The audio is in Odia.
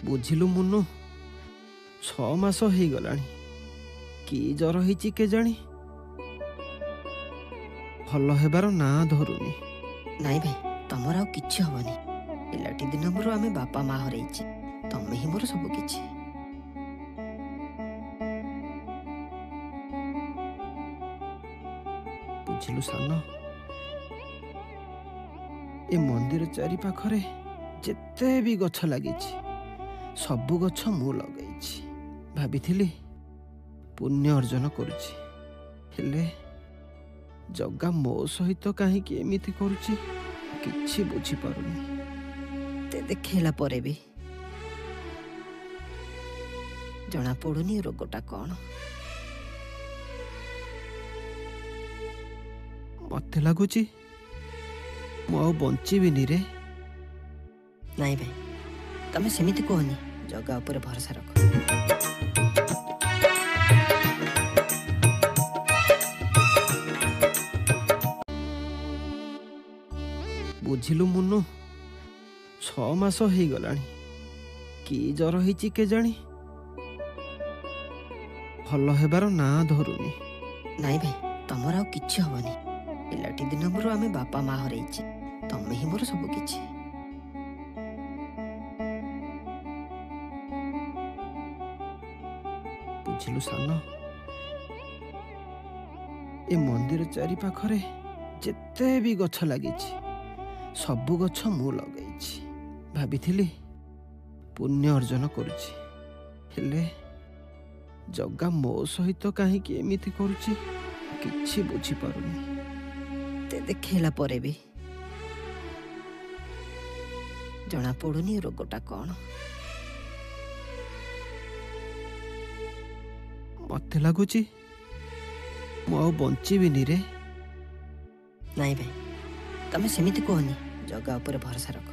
ବୁଝିଲୁ ମୁନୁ, 6 ମାସ ହେଇଗଲାଣି। କି ଜର ହେଇଛି କେଜାଣି, ଭଲ ହେବାର ନାଁ ଧରୁନି। ନାଇଁ ଭାଇ, ତମର ଆଉ କିଛି ହବନି। ପିଲାଟି ଦିନ ମୋର ଆମେ ବାପା ମା ହରେଇଛେ, ତମେ ହିଁ ମୋର ସବୁ କିଛି। ବୁଝିଲୁ ସାନ, ଏ ମନ୍ଦିର ଚାରି ପାଖରେ ଯେତେ ବି ଗଛ ଲାଗିଛି ସବୁ ଗଛ ମୁଁ ଲଗେଇଛି। ଭାବିଥିଲି ପୁଣ୍ୟ ଅର୍ଜନ କରୁଛି, ହେଲେ ଜଗା ମୋ ସହିତ କାହିଁକି ଏମିତି କରୁଛି କିଛି ବୁଝିପାରୁନି। ଏତେ ଦେଖେଇଲା ପରେ ବି ଜଣା ପଡୁନି ରୋଗଟା କଣ। ମତେ ଲାଗୁଛି ମୁଁ ଆଉ ବଞ୍ଚିବିନି ରେ। ନାଇଁ ଭାଇ, ତମେ ସେମିତି କୁହନି, ଜଗା ଉପରେ ଭରସା ରଖ। ବୁଝିଲୁ ମୁନୁ, 6 ମାସ ହେଇଗଲାଣି। କି ଜର ହେଇଛି କେଜାଣି, ଭଲ ହେବାର ନାଁ ଧରୁନି। ନାଇଁ ଭାଇ, ତମର ଆଉ କିଛି ହବନି। ପିଲାଟି ଦିନ ମୋର ଆମେ ବାପା ମା ହରେଇଛେ, ତମେ ହିଁ ମୋର ସବୁ କିଛି। ବୁଝିଲୁ ସାନ, ଏ ମନ୍ଦିର ଚାରି ପାଖରେ ଯେତେ ବି ଗଛ ଲାଗିଛି ସବୁ ଗଛ ମୁଁ ଲଗେଇଛି। ଭାବିଥିଲି ପୁଣ୍ୟ ଅର୍ଜନ କରୁଛି, ହେଲେ ଜଗା ମୋ ସହିତ କାହିଁକି ଏମିତି କରୁଛି କିଛି ବୁଝିପାରୁନି। ଏତେ ଦେଖେଇଲା ପରେ ବି ଜଣା ପଡୁନି ରୋଗଟା କଣ। ମତେ ଲାଗୁଛି ମୁଁ ଆଉ ବଞ୍ଚିବିନି ରେ। ନାଇଁ ଭାଇ, ତମେ ସେମିତି କୁହନି, ଜଗା ଉପରେ ଭରସା ରଖ।